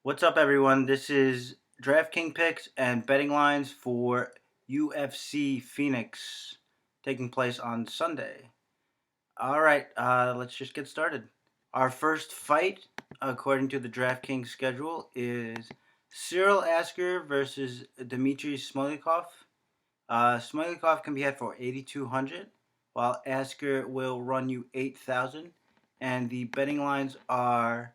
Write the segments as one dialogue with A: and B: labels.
A: What's up, everyone? This is DraftKings picks and betting lines for UFC Phoenix taking place on Sunday. All right, let's just get started. Our first fight, according to the DraftKings schedule, is Cyril Asker versus Dmitry Smoliakov. Smoliakov can be had for 8,200, while Asker will run you 8,000. And the betting lines are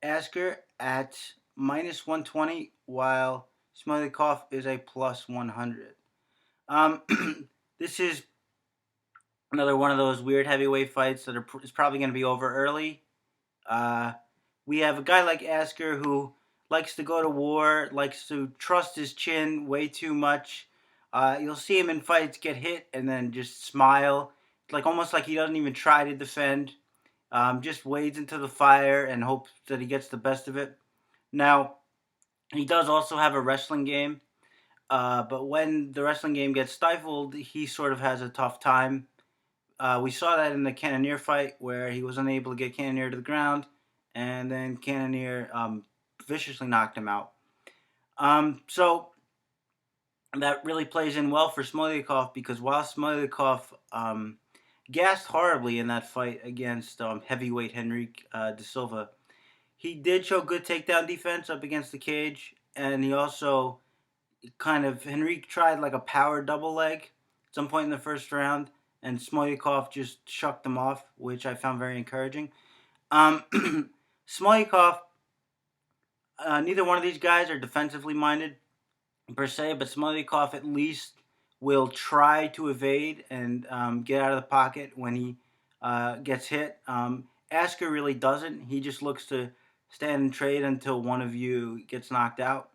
A: Asker at minus 120, while Smoliakov is a plus 100. Um, this is another one of those weird heavyweight fights that is probably going to be over early. Uh, we have a guy like Asker who likes to go to war, likes to trust his chin way too much. You'll see him in fights get hit and then just smile, like almost like he doesn't even try to defend. Just wades into the fire and hopes that he gets the best of it. Now, he does also have a wrestling game, but when the wrestling game gets stifled, he sort of has a tough time. We saw that in the Cannonier fight where he was unable to get Cannonier to the ground, and then Cannonier viciously knocked him out. So that really plays in well for Smoliakov because while Smoliakov gassed horribly in that fight against heavyweight Henrique De Silva, he did show good takedown defense up against the cage, and he also Henrique tried like a power double leg at some point in the first round, and Smoliakov just shucked him off, which I found very encouraging. Smoliakov, neither one of these guys are defensively minded per se, but Smoliakov at least will try to evade and get out of the pocket when he gets hit. Asker really doesn't. He just looks to stand and trade until one of you gets knocked out.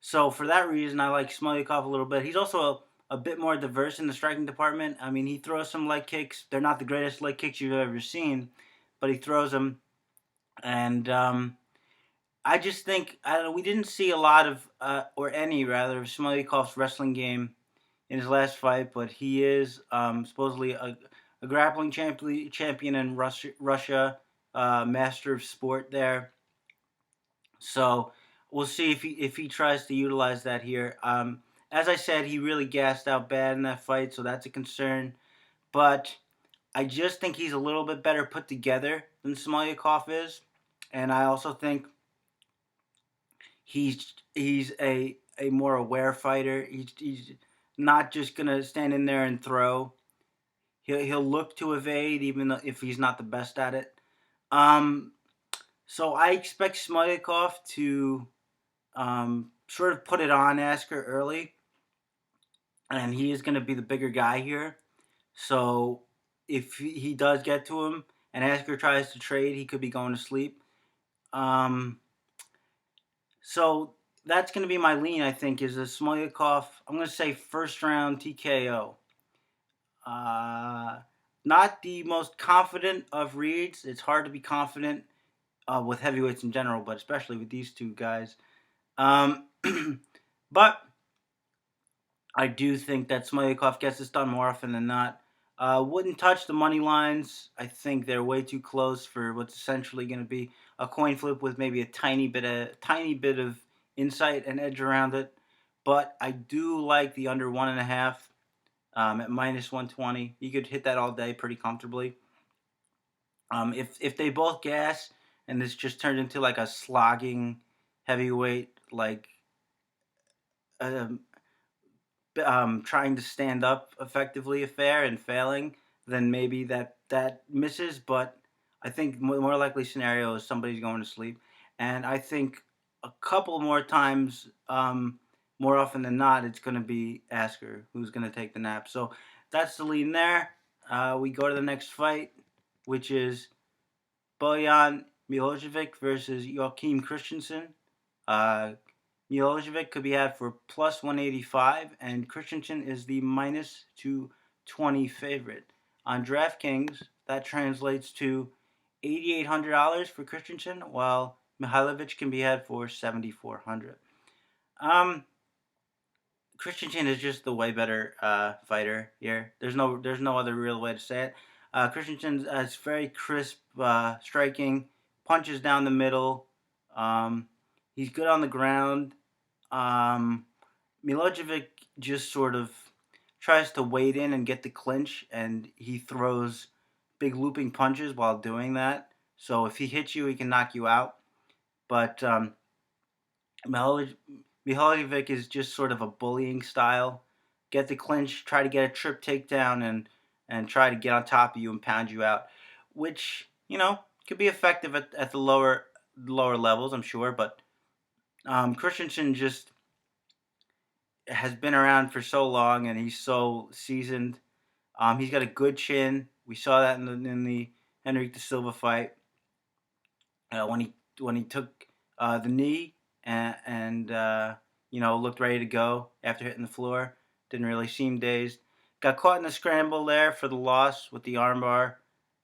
A: So for that reason, I like Smoliakov a little bit. He's also a bit more diverse in the striking department. I mean, he throws some leg kicks. They're not the greatest leg kicks you've ever seen, but he throws them. And I just think we didn't see a lot of, or any rather, of Smoliakov's wrestling game in his last fight, but he is supposedly a grappling champion in Russia, master of sport there. So we'll see if he tries to utilize that here. As I said, he really gassed out bad in that fight, so that's a concern. But I just think he's a little bit better put together than Smoliakov is, and I also think he's a more aware fighter. He's not just gonna stand in there and throw. He'll look to evade even if he's not the best at it. So I expect Smoliakov to sort of put it on Asker early, and he is going to be the bigger guy here. So if he does get to him and Asker tries to trade, he could be going to sleep. So that's going to be my lean, I think, is a Smoliakov. I'm going to say first round TKO. Not the most confident of reads. It's hard to be confident with heavyweights in general, but especially with these two guys. But I do think that Smoliakov gets this done more often than not. Wouldn't touch the money lines. I think they're way too close for what's essentially going to be a coin flip with maybe a tiny bit of insight and edge around it. But I do like the under 1.5 at minus 120. You could hit that all day pretty comfortably. If they both gas and this just turned into like a slogging heavyweight, like trying to stand up effectively affair and failing, then maybe that misses. But I think more likely scenario is somebody's going to sleep, and I think a couple more times, more often than not, it's going to be Asker who's going to take the nap. So that's the lead there. We go to the next fight, which is Bojan Mihajlović versus Joachim Christansen. Mihajlović could be had for plus 185, and Christansen is the minus 220 favorite. On DraftKings, that translates to $8,800 for Christansen, while Mihajlović can be had for $7,400. Christansen is just the way better fighter here. There's no other real way to say it. Christansen has very crisp striking, punches down the middle. He's good on the ground. Um, Milojevic just sort of tries to wade in and get the clinch, and he throws big looping punches while doing that. So if he hits you, he can knock you out. But Mihajlović is just sort of a bullying style. Get the clinch, try to get a trip takedown, and try to get on top of you and pound you out, which could be effective at the lower levels, I'm sure. But Christensen just has been around for so long, and he's so seasoned. He's got a good chin. We saw that in the Henrique de Silva fight when he took the knee and looked ready to go after hitting the floor. Didn't really seem dazed. Got caught in a scramble there for the loss with the armbar.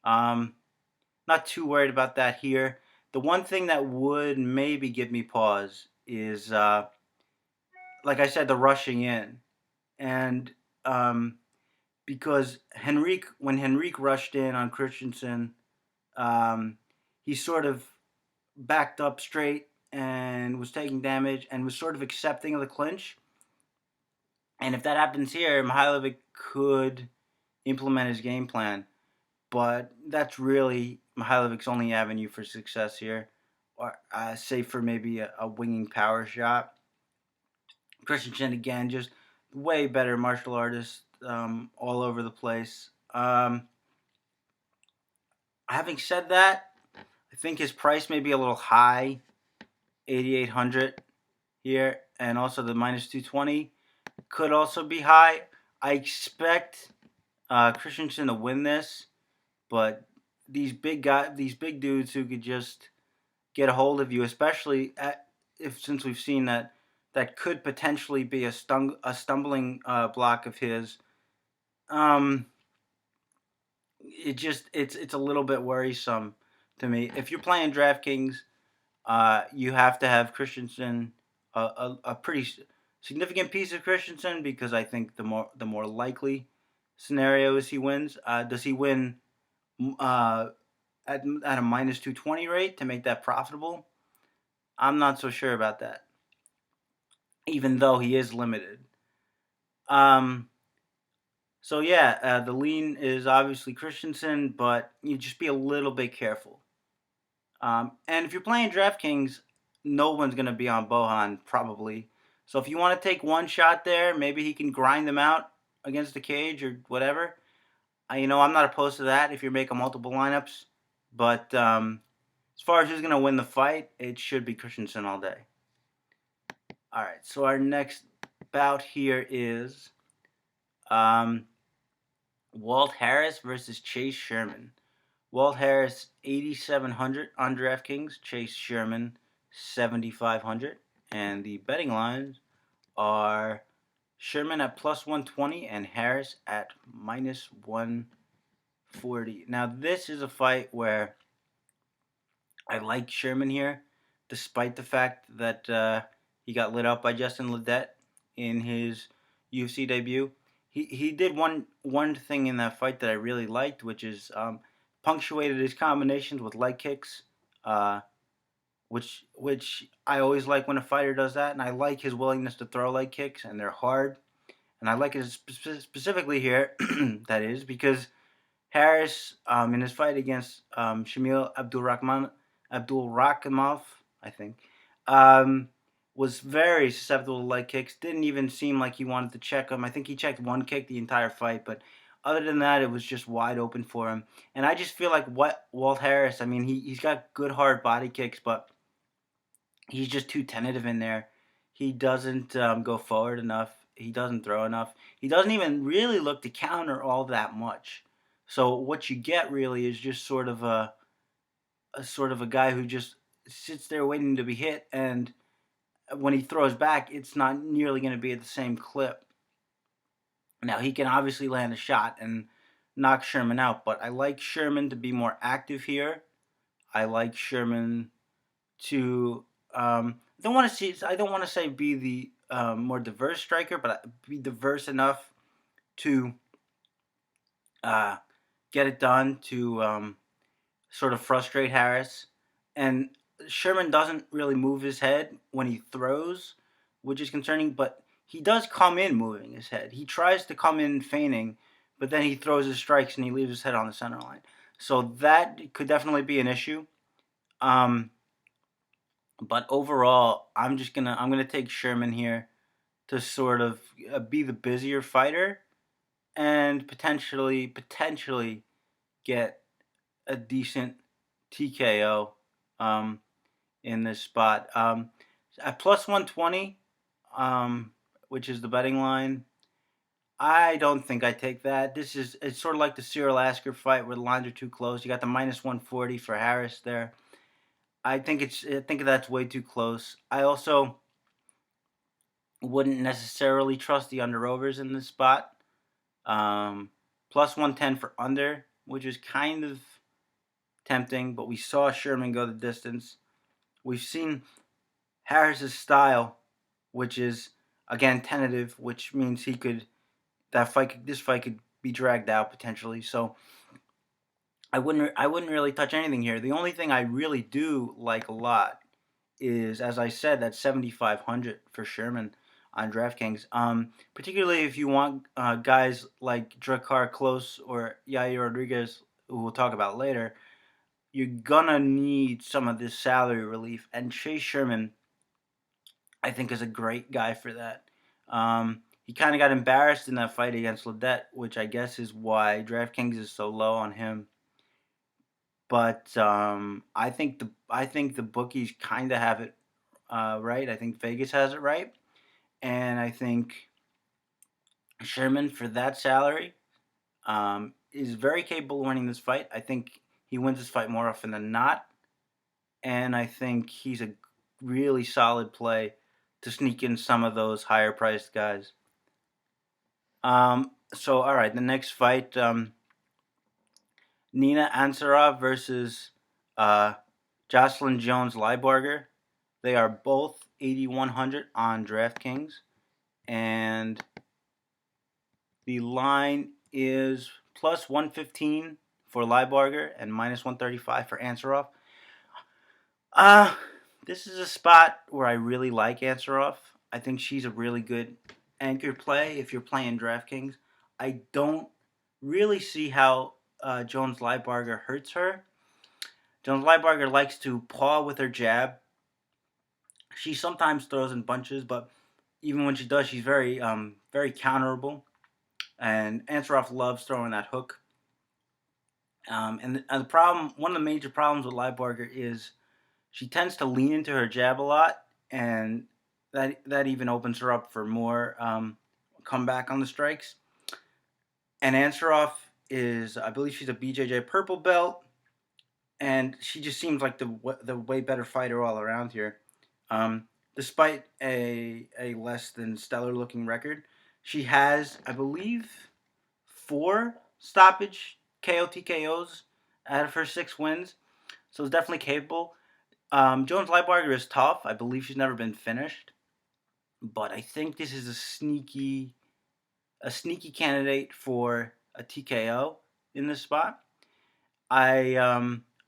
A: Not too worried about that here. The one thing that would maybe give me pause is, like I said, the rushing in. And because when Henrique rushed in on Christensen, he sort of backed up straight and was taking damage and was sort of accepting of the clinch. And if that happens here, Mihajlović could implement his game plan. But that's really Mihajlovic's only avenue for success here, or save for maybe a winging power shot. Christensen, again, just way better martial artist all over the place. Having said that, I think his price may be a little high, 8,800 here, and also the minus 220 could also be high. I expect Christensen to win this, but these big dudes who could just get a hold of you, especially since we've seen that could potentially be a stumbling block of his. It's a little bit worrisome to me. If you're playing DraftKings, you have to have Christensen, a pretty significant piece of Christensen, because I think the more likely scenario is he wins. Does he win at a minus 220 rate to make that profitable? I'm not so sure about that, even though he is limited. So yeah, the lean is obviously Christensen, but you just be a little bit careful. And if you're playing DraftKings, no one's going to be on Bohan, probably. So if you want to take one shot there, maybe he can grind them out against the cage or whatever. I'm not opposed to that if you're making multiple lineups. But as far as who's going to win the fight, it should be Christensen all day. All right, so our next bout here is Walt Harris versus Chase Sherman. Walt Harris, 8,700 on DraftKings. Chase Sherman, 7,500. And the betting lines are Sherman at plus 120 and Harris at minus 140. Now, this is a fight where I like Sherman here, despite the fact that he got lit up by Justin Ledet in his UFC debut. He did one thing in that fight that I really liked, which is punctuated his combinations with leg kicks, which I always like when a fighter does that, and I like his willingness to throw leg kicks, and they're hard, and I like it specifically here, that is, because Harris, in his fight against Shamil Abdulrahimov, I think, was very susceptible to leg kicks. Didn't even seem like he wanted to check him. I think he checked one kick the entire fight, but other than that, it was just wide open for him. And I just feel like Walt Harris, I mean, he's got good hard body kicks, but he's just too tentative in there. He doesn't go forward enough. He doesn't throw enough. He doesn't even really look to counter all that much. So what you get really is just sort of a guy who just sits there waiting to be hit, and when he throws back, it's not nearly going to be at the same clip. Now, he can obviously land a shot and knock Sherman out, but I like Sherman to be more active here. I like Sherman to I don't want to say be the more diverse striker, but be diverse enough to get it done to sort of frustrate Harris. And Sherman doesn't really move his head when he throws, which is concerning, but he does come in moving his head. He tries to come in feigning, but then he throws his strikes and he leaves his head on the center line. So that could definitely be an issue. Um, but overall, I'm gonna take Sherman here to sort of be the busier fighter and potentially get a decent TKO in this spot. At plus 120, um, which is the betting line, I don't think I take that. It's sort of like the Cyril Asker fight where the lines are too close. You got the minus 140 for Harris there. I think that's way too close. I also wouldn't necessarily trust the under overs in this spot. Plus 110 for under, which is kind of tempting, but we saw Sherman go the distance. We've seen Harris's style, which is again tentative, which means this fight could be dragged out potentially. So I wouldn't really touch anything here. The only thing I really do like a lot is, as I said, that 7,500 for Sherman on DraftKings. Particularly if you want guys like Drakkar Klose or Yair Rodriguez, who we'll talk about later, you're gonna need some of this salary relief, and Chase Sherman, I think, is a great guy for that. He kind of got embarrassed in that fight against Ledet, which I guess is why DraftKings is so low on him. But I think the bookies kind of have it right. I think Vegas has it right, and I think Sherman for that salary is very capable of winning this fight. I think he wins this fight more often than not, and I think he's a really solid play to sneak in some of those higher priced guys. So all right, the next fight, Nina Ansaroff versus Jocelyn Jones-Lybarger. They are both 8,100 on DraftKings, and the line is plus 115 for Lybarger and minus 135 for Ansaroff. This is a spot where I really like Ansaroff. I think she's a really good anchor play if you're playing DraftKings. I don't really see how Jones-Lybarger hurts her. Jones-Lybarger likes to paw with her jab. She sometimes throws in bunches, but even when she does, she's very counterable. And Ansaroff loves throwing that hook. And the problem, one of the major problems with Lybarger is she tends to lean into her jab a lot, and that even opens her up for more comeback on the strikes. And Ansaroff is, I believe, she's a BJJ purple belt, and she just seems like the way better fighter all around here. Despite a less than stellar looking record, she has, I believe, 4 stoppage TKOs out of her 6 wins, so it's definitely capable. Jones-Lybarger is tough. I believe she's never been finished, but I think this is a sneaky candidate for a TKO in this spot. I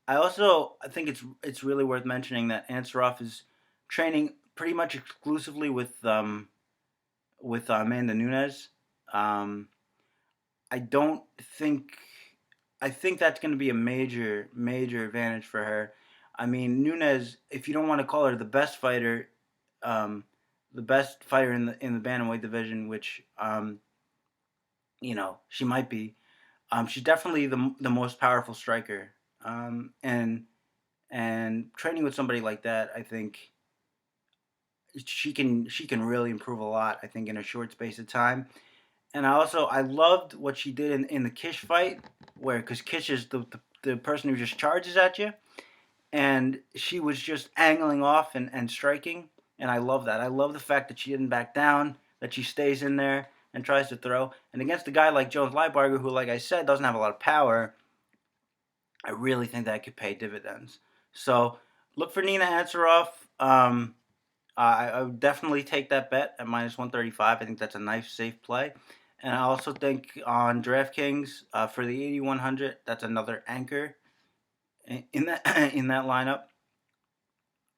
A: also think it's really worth mentioning that Ansaroff is training pretty much exclusively with Amanda Nunes. I don't think I think that's going to be a major advantage for her. I mean, Nunes, if you don't want to call her the best fighter in the bantamweight division, which she might be. She's definitely the most powerful striker. And training with somebody like that, I think she can really improve a lot. I think in a short space of time. And I loved what she did in the Kish fight, because Kish is the person who just charges at you, and she was just angling off and striking, and I love that. I love the fact that she didn't back down, that she stays in there and tries to throw. And against a guy like Jones-Lybarger, who, like I said, doesn't have a lot of power, I really think that could pay dividends. So look for Nina Ansaroff. I would definitely take that bet at minus 135. I think that's a nice, safe play. And I also think on DraftKings for the 8,100, that's another anchor in that in that lineup.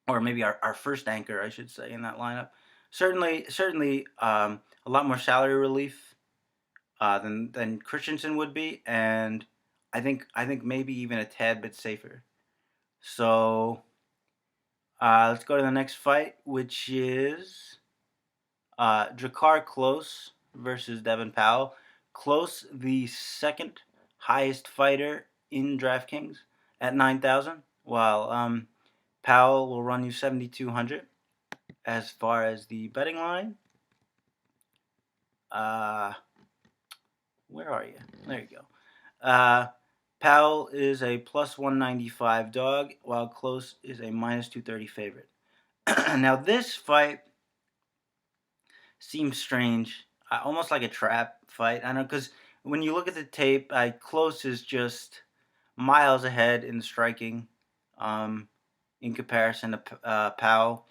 A: or maybe our first anchor, I should say, in that lineup. Certainly, a lot more salary relief than Christansen would be, and I think maybe even a tad bit safer. So let's go to the next fight, which is Klose versus Devin Powell. Klose, the second highest fighter in DraftKings at 9,000, while Powell will run you 7,200. As far as the betting line, uh, where are you? There you go. Powell is a plus 195 dog, while Klose is a minus 230 favorite. Now this fight seems strange, almost like a trap fight. I know, because when you look at the tape, Klose is just miles ahead in striking, in comparison to Powell.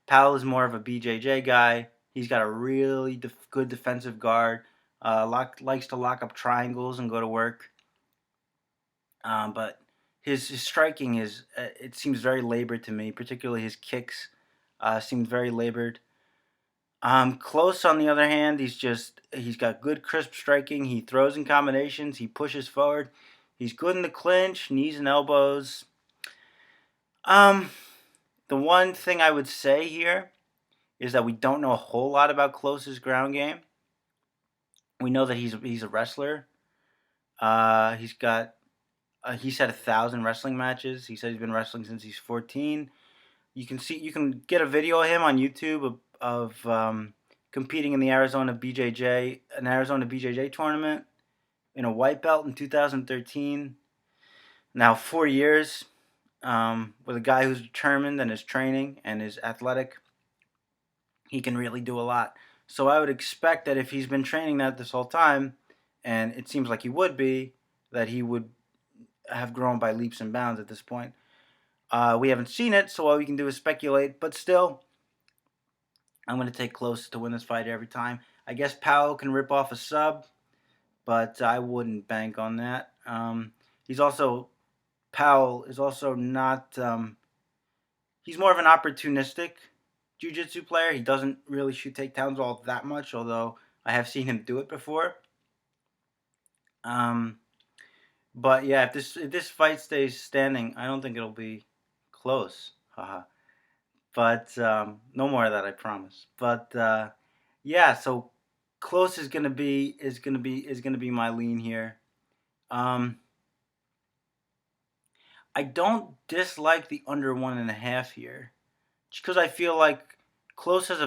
A: Powell is more of a BJJ guy. He's got a really good defensive guard. Likes to lock up triangles and go to work. But his striking it seems very labored to me. Particularly his kicks seem very labored. Klose, on the other hand, he's got good crisp striking. He throws in combinations. He pushes forward. He's good in the clinch, knees and elbows. The one thing I would say here is that we don't know a whole lot about Klose's ground game. We know that he's a wrestler. He's had 1,000 wrestling matches. He said he's been wrestling since he's 14. You can get a video of him on YouTube of competing in the Arizona BJJ tournament in a white belt in 2013. Now 4 years with a guy who's determined and is training and is athletic. He can really do a lot. So I would expect that if he's been training that this whole time, and it seems like he would be, that he would have grown by leaps and bounds at this point. We haven't seen it, so all we can do is speculate. But still, I'm going to take Klose to win this fight every time. I guess Powell can rip off a sub, but I wouldn't bank on that. Powell is also not. He's more of an opportunistic jiu-jitsu player. He doesn't really shoot takedowns all that much, although I have seen him do it before. But yeah, if this fight stays standing, I don't think it'll be close. Haha. But no more of that, I promise. But yeah, so Klose is gonna be my lean here. I don't dislike the under 1.5 here, because I feel like Klose has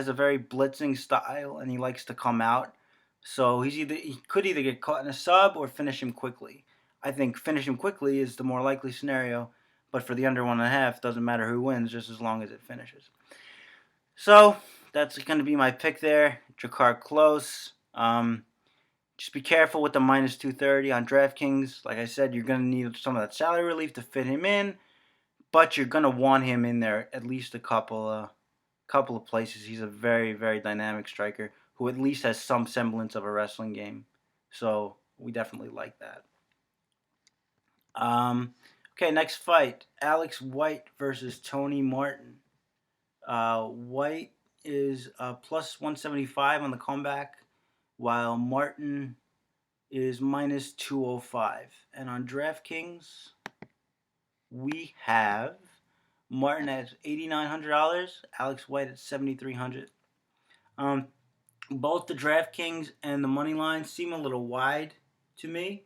A: a very blitzing style, and he likes to come out. So he could either get caught in a sub or finish him quickly. I think finish him quickly is the more likely scenario, but for the under 1.5, doesn't matter who wins, just as long as it finishes. So that's going to be my pick there, Klose. Just be careful with the minus 230 on DraftKings. Like I said, you're going to need some of that salary relief to fit him in, but you're going to want him in there at least a couple of places. He's a very, very dynamic striker who at least has some semblance of a wrestling game. So we definitely like that. Okay, next fight. Alex White versus Tony Martin. White is plus 175 on the comeback, while Martin is minus 205. And on DraftKings, we have Martin at $8,900, Alex White at $7,300. Both the DraftKings and the money line seem a little wide to me.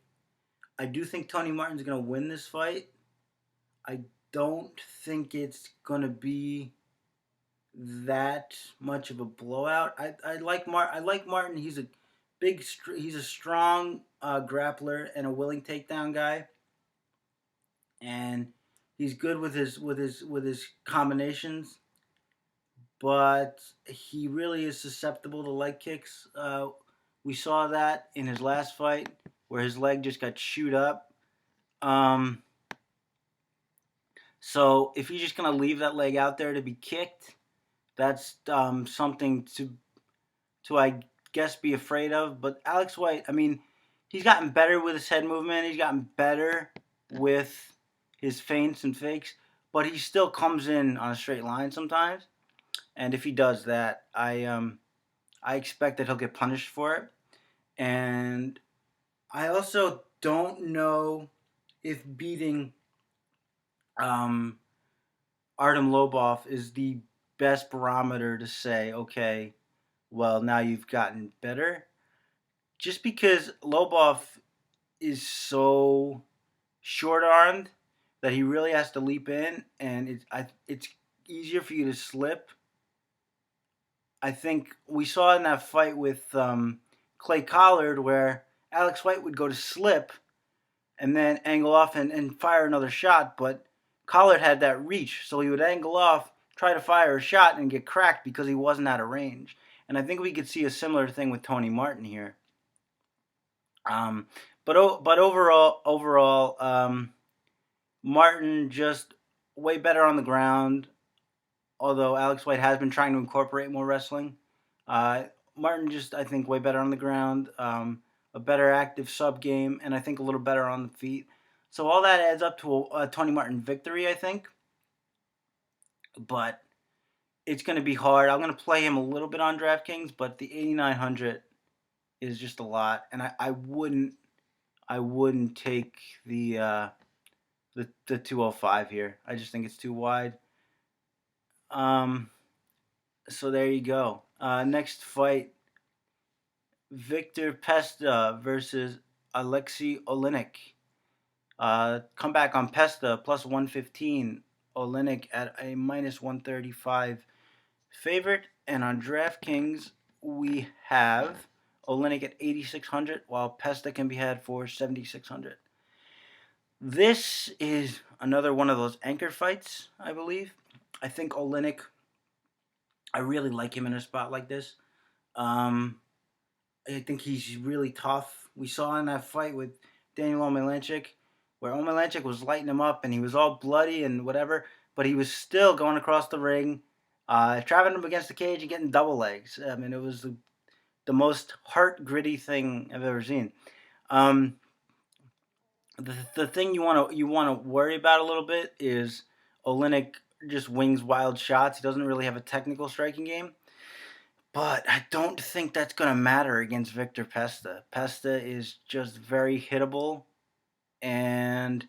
A: I do think Tony Martin's going to win this fight. I don't think it's going to be that much of a blowout. I like Martin. He's a strong grappler and a willing takedown guy, and he's good with his combinations. But he really is susceptible to leg kicks. We saw that in his last fight where his leg just got chewed up. So if he's just going to leave that leg out there to be kicked, that's something to I guess be afraid of. But Alex White, I mean, he's gotten better with his head movement. He's gotten better with his feints and fakes. but he still comes in on a straight line sometimes. And if he does that, I expect that he'll get punished for it. And I also don't know if beating um, Artem Lobov is the best barometer to say, okay, well, now you've gotten better. Just because Lobov is so short armed that he really has to leap in, and it's easier for you to slip. I think we saw in that fight with Clay Collard where Alex White would go to slip and then angle off and fire another shot, but Collard had that reach, so he would angle off, try to fire a shot, and get cracked because he wasn't out of range. And I think we could see a similar thing with Tony Martin here. But overall, Martin just way better on the ground. Although Alex White has been trying to incorporate more wrestling, Martin just I think way better on the ground, a better active sub game, and I think a little better on the feet. So all that adds up to a Tony Martin victory, I think. But it's going to be hard. I'm going to play him a little bit on DraftKings, but the 8,900 is just a lot, and I wouldn't take the 205 here. I just think it's too wide. So there you go. Next fight, Victor Pesta versus Alexei Oliynyk. Come back on Pesta plus 115. Oliynyk at a minus 135 favorite, and on DraftKings we have Oliynyk at 8,600, while Pesta can be had for 7,600. This is another one of those anchor fights, I believe. I think Oliynyk, I really like him in a spot like this. I think he's really tough. We saw in that fight with Daniel Omielanczyk where Omielanczyk was lighting him up and he was all bloody and whatever, but he was still going across the ring, trapping him against the cage and getting double legs. I mean, it was the most heart-gritty thing I've ever seen. The thing you want to worry about a little bit is Oliynyk just wings wild shots. He doesn't really have a technical striking game. But I don't think that's going to matter against Victor Pesta. Pesta is just very hittable, and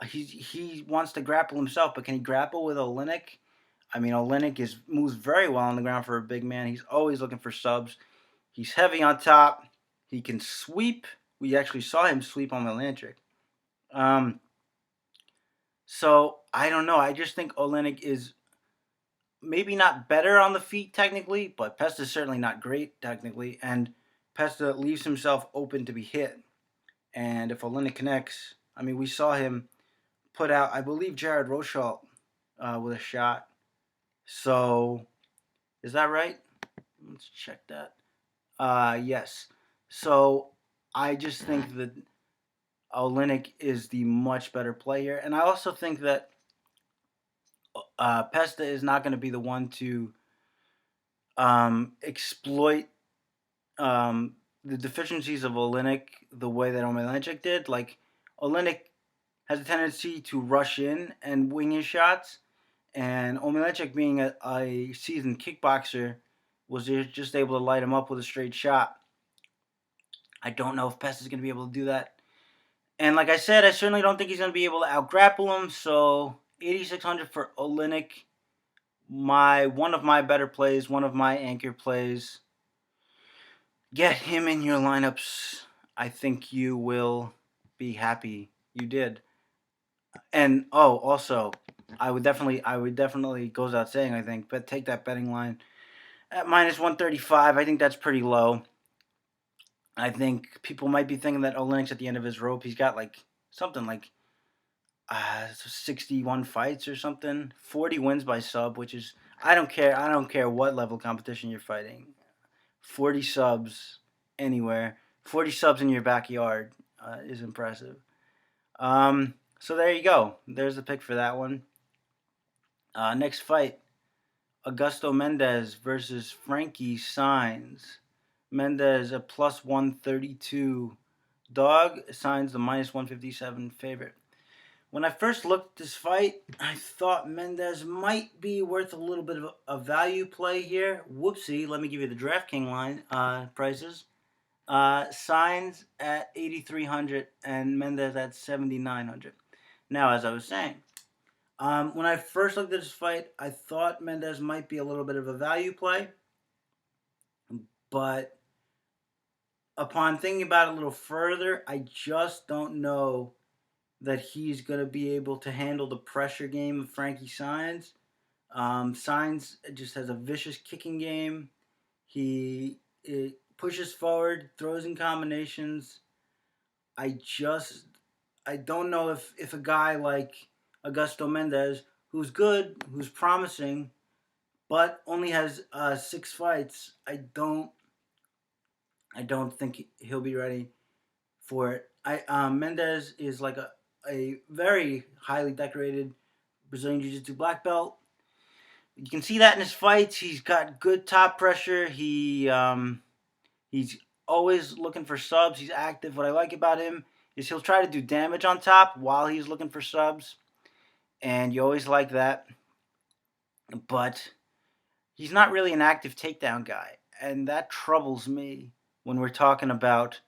A: he wants to grapple himself, but can he grapple with Oliynyk? I mean, Oliynyk moves very well on the ground for a big man. He's always looking for subs. He's heavy on top. He can sweep. We actually saw him sweep on Mihajlović. So I don't know. I just think Oliynyk is maybe not better on the feet technically, but Pesta's certainly not great technically, and Pesta leaves himself open to be hit. And if Oliynyk connects, I mean, we saw him put out, I believe, Jared Rosholt with a shot. So, is that right? Let's check that. Yes. So, I just think that Oliynyk is the much better player, and I also think that Pesta is not going to be the one to exploit the deficiencies of Oliynyk the way that Omielanczyk did. Like, Oliynyk has a tendency to rush in and wing his shots, and Omielanczyk, being a seasoned kickboxer, was just able to light him up with a straight shot. I don't know if Pesta is going to be able to do that. And like I said, I certainly don't think he's going to be able to out-grapple him, so 8,600 for Oliynyk. One of my better plays, one of my anchor plays. Get him in your lineups. I think you will be happy you did. And also, I would definitely goes out saying, I think, but take that betting line at minus 135. I think that's pretty low. I think people might be thinking that Olynyk's at the end of his rope. He's got something like 61 fights or something, 40 wins by sub, which is, I don't care what level competition you're fighting. 40 subs anywhere, 40 subs in your backyard is impressive. So there you go. There's the pick for that one. Next fight, Augusto Mendez versus Frankie Saenz. Mendez a plus 132 dog, Saenz the minus 157 favorite. When I first looked at this fight, I thought Mendez might be worth a little bit of a value play here. Whoopsie, let me give you the DraftKings line prices. Saenz at 8,300 and Mendez at 7,900. Now, as I was saying, when I first looked at this fight, I thought Mendez might be a little bit of a value play, but upon thinking about it a little further, I just don't know that he's going to be able to handle the pressure game of Frankie Saenz. Saenz just has a vicious kicking game. He pushes forward, throws in combinations. I don't know if a guy like Augusto Mendez, who's good, who's promising, but only has 6 fights, I don't think he'll be ready for it. Mendez is like a very highly decorated Brazilian Jiu-Jitsu black belt. You can see that in his fights. He's got good top pressure. He's always looking for subs. He's active. What I like about him is he'll try to do damage on top while he's looking for subs, and you always like that. But he's not really an active takedown guy, and that troubles me when we're talking about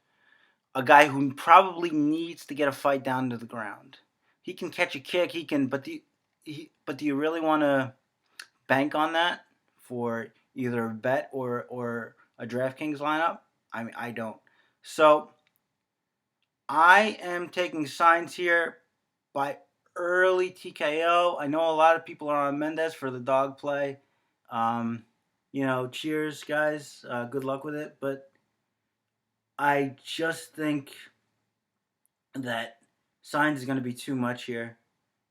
A: a guy who probably needs to get a fight down to the ground. He can catch a kick. He can, but do you really want to bank on that for either a bet or a DraftKings lineup? I mean, I don't. So I am taking Saenz here by early TKO. I know a lot of people are on Mendez for the dog play. Cheers, guys. Good luck with it. But I just think that Saenz is going to be too much here.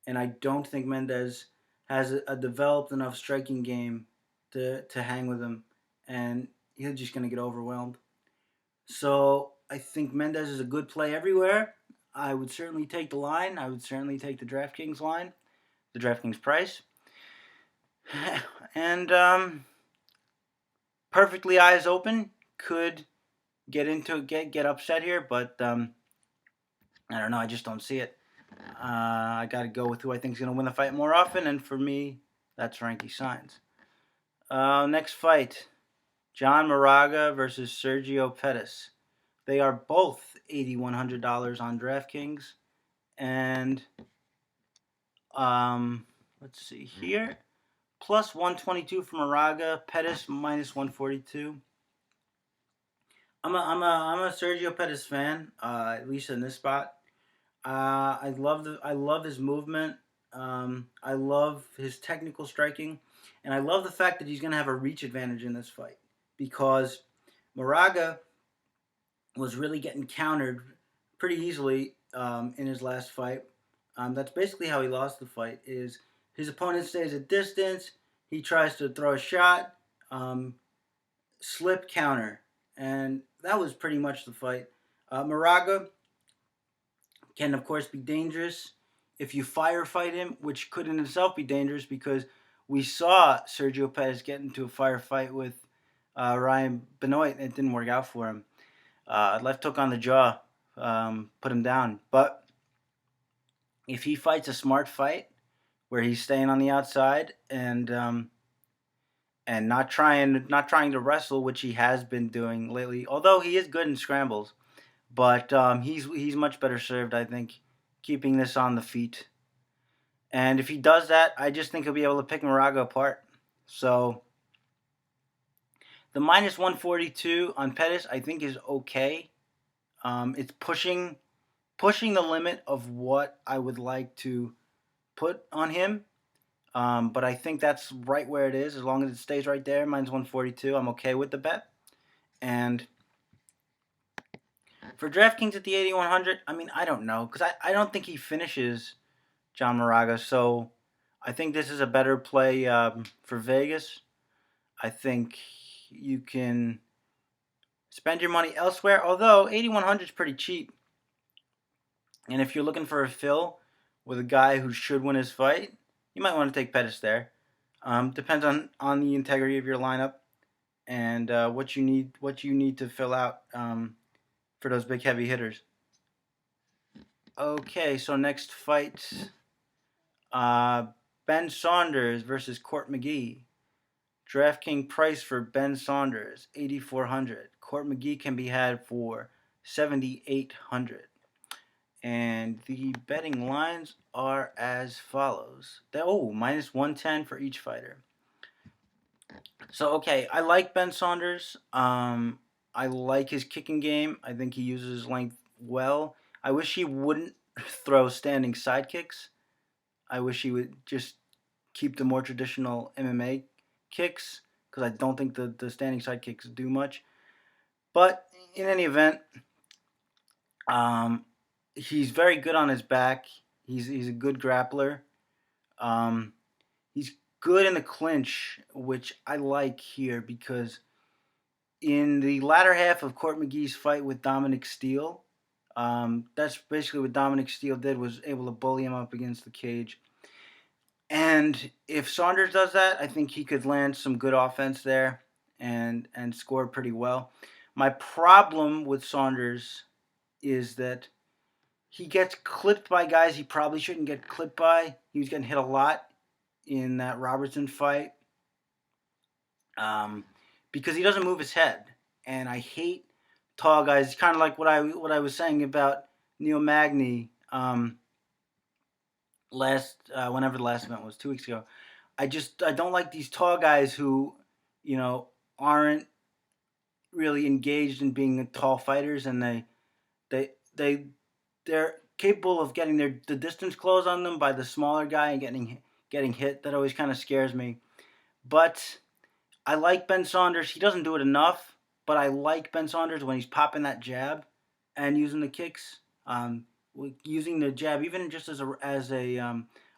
A: And I don't think Mendez has a developed enough striking game to hang with him. And he's just going to get overwhelmed. So I think Mendez is a good play everywhere. I would certainly take the line. I would certainly take the DraftKings line, the DraftKings price. And perfectly eyes open, could get upset here, but I don't know. I just don't see it. I got to go with who I think is going to win the fight more often, and for me, that's Frankie Saenz. Next fight, John Moraga versus Sergio Pettis. They are both $8,100 on DraftKings, and let's see here, plus 122 for Moraga, Pettis minus 142. I'm a Sergio Pettis fan, at least in this spot. I love his movement. I love his technical striking, and I love the fact that he's going to have a reach advantage in this fight because Moraga was really getting countered pretty easily in his last fight. That's basically how he lost the fight. Is his opponent stays at distance, he tries to throw a shot, slip counter, and that was pretty much the fight. Moraga can, of course, be dangerous if you firefight him, which could in itself be dangerous because we saw Sergio Pettis get into a firefight with Ryan Benoit, and it didn't work out for him. Left hook on the jaw, put him down. But if he fights a smart fight where he's staying on the outside and not trying to wrestle, which he has been doing lately, although he is good in scrambles, but he's much better served, I think, keeping this on the feet. And if he does that, I just think he'll be able to pick Moraga apart. So the minus 142 on Pettis, I think, is okay. It's pushing the limit of what I would like to put on him. But I think that's right where it is. As long as it stays right there, minus 142, I'm okay with the bet. And for DraftKings at the 8,100, I mean, I don't know. Because I don't think he finishes John Moraga. So I think this is a better play for Vegas. I think you can spend your money elsewhere. Although 8,100 is pretty cheap. And if you're looking for a fill with a guy who should win his fight, you might want to take Pettis there. Depends on the integrity of your lineup and what you need to fill out for those big heavy hitters. Okay, so next fight, Ben Saunders versus Court McGee. DraftKings price for Ben Saunders 8,400. Court McGee can be had for 7,800. And the betting lines are as follows. Minus 110 for each fighter. So okay, I like Ben Saunders. I like his kicking game. I think he uses his length well. I wish he wouldn't throw standing side kicks. I wish he would just keep the more traditional MMA kicks because I don't think the standing side kicks do much. But in any event, he's very good on his back. He's a good grappler. Um, he's good in the clinch, which I like here because in the latter half of Court McGee's fight with Dominic Steele, that's basically what Dominic Steele did, was able to bully him up against the cage. And if Saunders does that, I think he could land some good offense there and score pretty well. My problem with Saunders is that he gets clipped by guys he probably shouldn't get clipped by. He was getting hit a lot in that Robertson fight because he doesn't move his head, and I hate tall guys. Kind of like what I was saying about Neil Magny whenever the last event was 2 weeks ago. I don't like these tall guys who, aren't really engaged in being tall fighters, and they're capable of getting the distance close on them by the smaller guy and getting hit. That always kind of scares me. But I like Ben Saunders. He doesn't do it enough, but I like Ben Saunders when he's popping that jab and using the kicks. Using the jab even just as a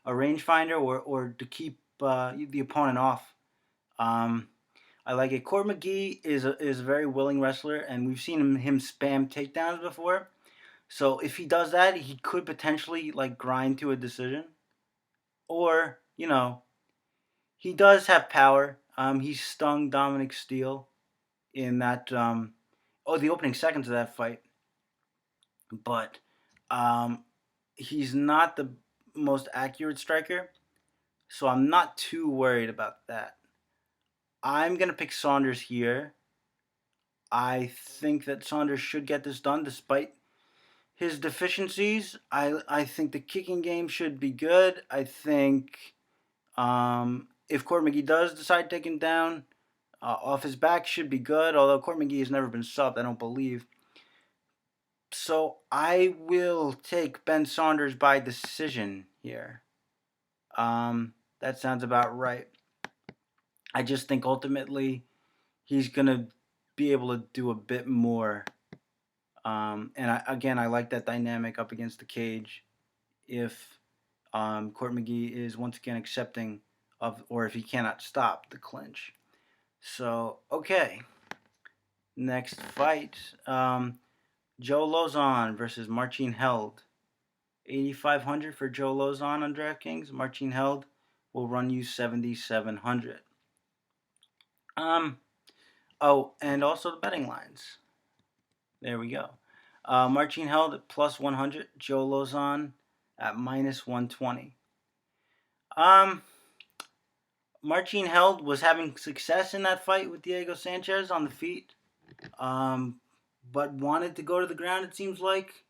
A: rangefinder or to keep the opponent off. I like it. Court McGee is a very willing wrestler, and we've seen him spam takedowns before. So if he does that, he could potentially grind to a decision, or he does have power. He stung Dominic Steele in that the opening seconds of that fight, but he's not the most accurate striker, so I'm not too worried about that. I'm going to pick Saunders here. I think that Saunders should get this done despite his deficiencies. I think the kicking game should be good. I think if Court McGee does decide to take him down, off his back should be good, although Court McGee has never been subbed, I don't believe. So I will take Ben Saunders by decision here. That sounds about right. I just think ultimately he's going to be able to do a bit more. And I like that dynamic up against the cage if Court McGee is once again accepting of, or if he cannot stop the clinch. So, okay. Next fight. Joe Lauzon versus Marcin Held. 8,500 for Joe Lauzon on DraftKings. Marcin Held will run you 7,700. And also the betting lines. There we go. Marcin Held at plus 100. Joe Lauzon at minus 120. Marcin Held was having success in that fight with Diego Sanchez on the feet, but wanted to go to the ground, it seems like.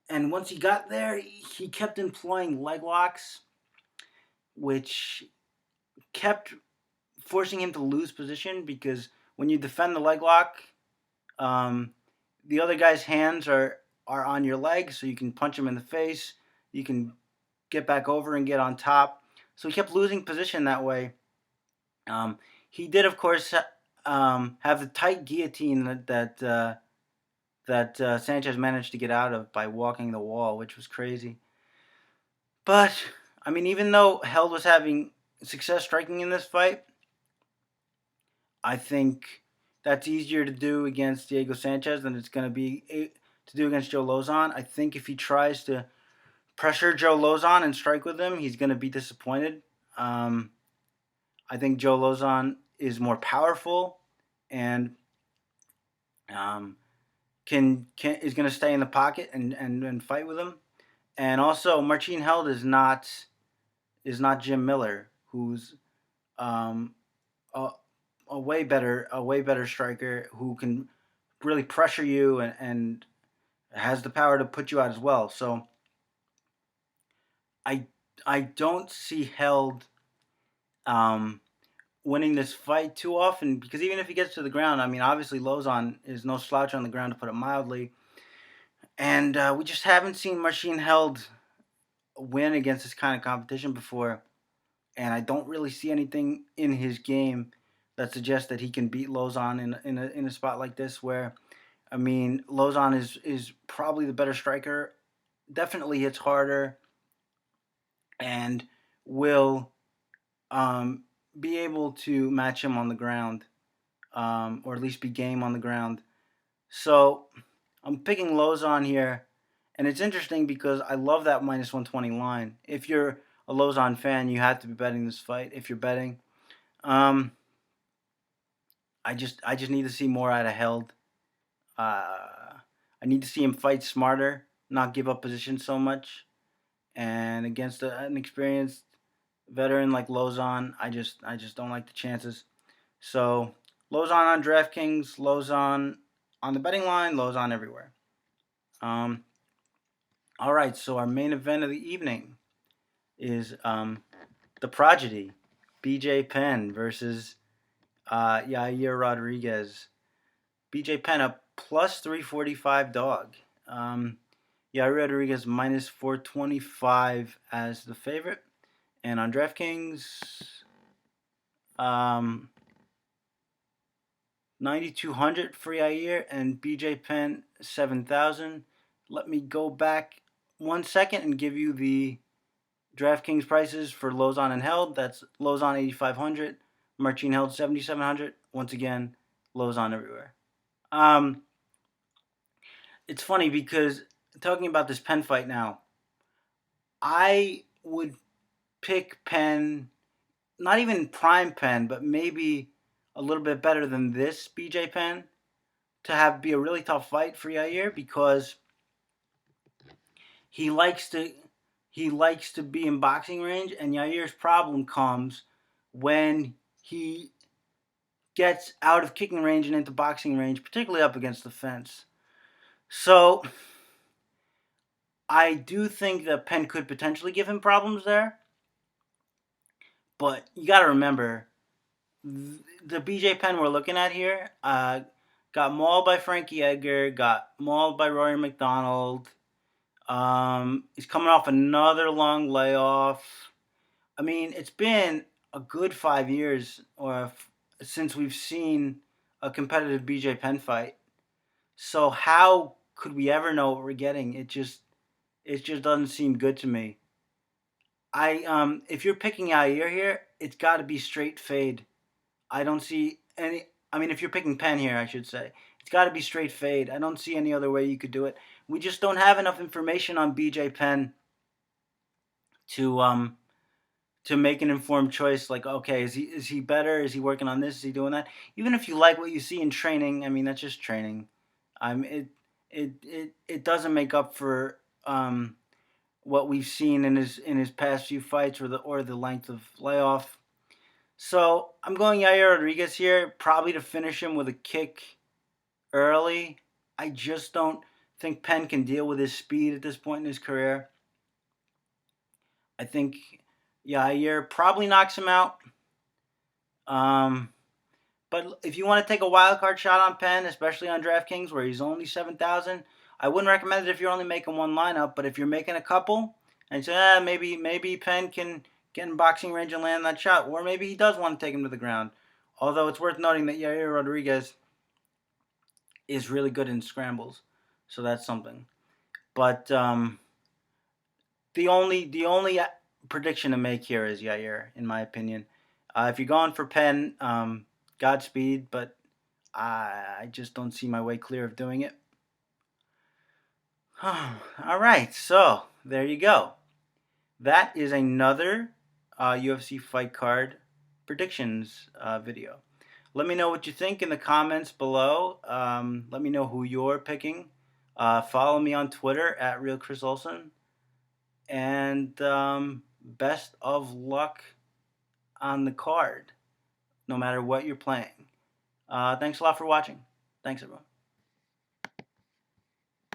A: And once he got there, he kept employing leg locks, which kept forcing him to lose position because when you defend the leg lock, the other guy's hands are on your legs, so you can punch him in the face. You can get back over and get on top. So he kept losing position that way. He did, of course, have the tight guillotine that Sanchez managed to get out of by walking the wall, which was crazy. But, I mean, even though Held was having success striking in this fight, I think that's easier to do against Diego Sanchez than it's going to be to do against Joe Lauzon. I think if he tries to pressure Joe Lauzon and strike with him, he's going to be disappointed. I think Joe Lauzon is more powerful and is going to stay in the pocket and fight with him. And also, Marcin Held is not Jim Miller, who's um, a, a way better striker who can really pressure you and has the power to put you out as well. So I I don't see Held um, winning this fight too often, because even if he gets to the ground, I mean, obviously Lauzon is no slouch on the ground, to put it mildly, and we just haven't seen Marcin Held win against this kind of competition before, and I don't really see anything in his game that suggests that he can beat Lauzon in a spot like this, where, I mean, Lauzon is probably the better striker, definitely hits harder, and will um, be able to match him on the ground, or at least be game on the ground. So I'm picking Lauzon here, and it's interesting because I love that minus 120 line. If you're a Lauzon fan, you have to be betting this fight. If you're betting, um, I just need to see more out of Held. I need to see him fight smarter, not give up position so much, and against an experienced veteran like Lauzon, I just don't like the chances. So Lauzon on DraftKings, Lauzon on the betting line, Lauzon everywhere. Um, all right, so our main event of the evening is the prodigy, BJ Penn versus Yair Rodriguez. BJ Penn a plus 345 dog. Yair Rodriguez minus 425 as the favorite. And on DraftKings, 9,200 for Yair and BJ Penn 7,000. Let me go back 1 second and give you the DraftKings prices for Lauzon and Held. That's Lauzon 8,500, Marcin Held 7,700. Once again, Lauzon everywhere. It's funny because talking about this Penn fight now, I would pick Penn, not even prime Penn, but maybe a little bit better than this BJ Penn, to be a really tough fight for Yair, because he likes to be in boxing range, and Yair's problem comes when he gets out of kicking range and into boxing range, particularly up against the fence. So I do think that Penn could potentially give him problems there, but you got to remember, the BJ Penn we're looking at here got mauled by Frankie Edgar, got mauled by Rory McDonald. He's coming off another long layoff. I mean, it's been a good 5 years since we've seen a competitive BJ Penn fight. So how could we ever know what we're getting? It just doesn't seem good to me. If you're picking Yair here, it's got to be straight fade. I don't see any. I mean, if you're picking Penn here, I should say, it's got to be straight fade. I don't see any other way you could do it. We just don't have enough information on BJ Penn to make an informed choice. Like, okay, is he better? Is he working on this? Is he doing that? Even if you like what you see in training, I mean, that's just training. It doesn't make up for what we've seen in his past few fights, or the length of layoff. So I'm going Yair Rodriguez here, probably to finish him with a kick early. I just don't think Penn can deal with his speed at this point in his career. I think Yair probably knocks him out. But if you want to take a wild card shot on Penn, especially on DraftKings where he's only 7,000, I wouldn't recommend it if you're only making one lineup. But if you're making a couple and say, maybe Penn can get in boxing range and land that shot, or maybe he does want to take him to the ground. Although it's worth noting that Yair Rodriguez is really good in scrambles, so that's something. But the only prediction to make here is Yair, in my opinion. If you're going for Penn, Godspeed, but I just don't see my way clear of doing it. All right, so there you go. That is another UFC fight card predictions video. Let me know what you think in the comments below. Let me know who you're picking. Follow me on Twitter at RealChrisOlson. And best of luck on the card, no matter what you're playing. Thanks a lot for watching. Thanks, everyone.